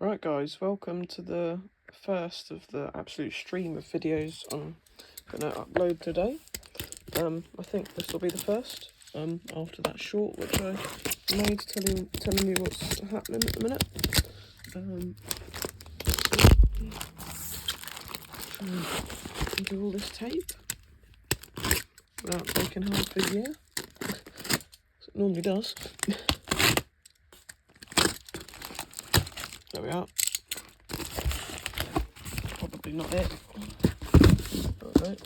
Right guys, welcome to the first of the absolute stream of videos I'm going to upload today. I think this will be the first, after that short which I made telling you what's happening at the minute. Try and do all this tape without taking half a year, as it normally does. There we are. Probably not it. Alright.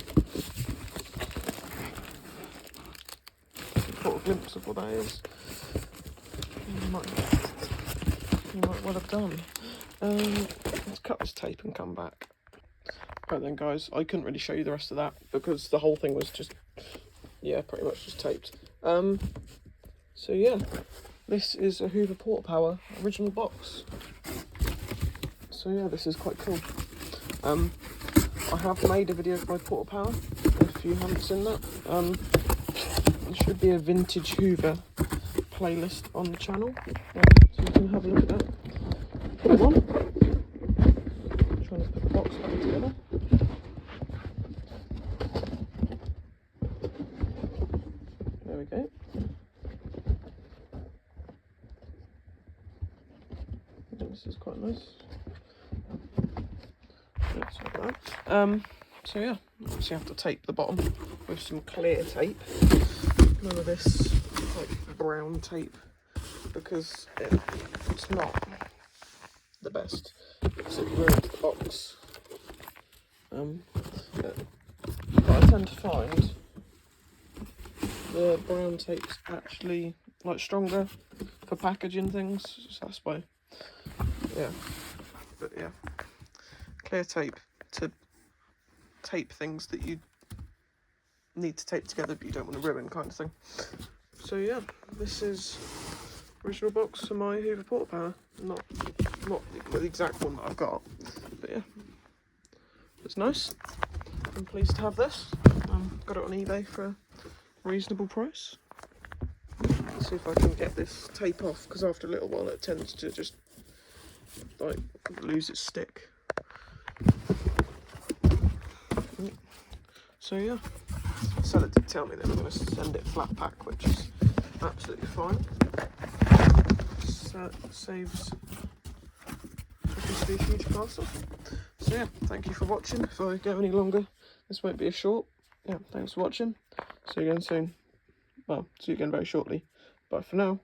Caught a glimpse of what that is. You might well have done. Let's cut this tape and come back. Right then guys, I couldn't really show you the rest of that because the whole thing was just, yeah, pretty much just taped. So yeah, this is a Hoover Portapower original box. So yeah, this is quite cool. I have made a video for my Portapower, if you haven't seen that. There should be a vintage Hoover playlist on the channel, so you can have a look at that. Put it on. I'm trying to put the box back together. There we go. I think this is quite nice. Looks like that. So yeah, obviously you have to tape the bottom with some clear tape. None of this like brown tape, because it's not the best. So it ruins the box. But I tend to find the brown tape's actually like stronger for packaging things, so that's why. Yeah, but yeah, clear tape to tape things that you need to tape together but you don't want to ruin, kind of thing. So yeah, this is original box for my Hoover Portapower. Not the exact one that I've got, but yeah, it's nice. I'm pleased to have this. Got it on eBay for a reasonable price. Let's see if I can get this tape off, because after a little while it tends to just like lose its stick. So yeah, the seller did tell me they were going to send it flat pack, which is absolutely fine. So it saves obviously a huge parcel. So yeah, thank you for watching. If I go any longer, this won't be a short. Yeah, thanks for watching. See you again soon. Well, see you again very shortly. Bye for now.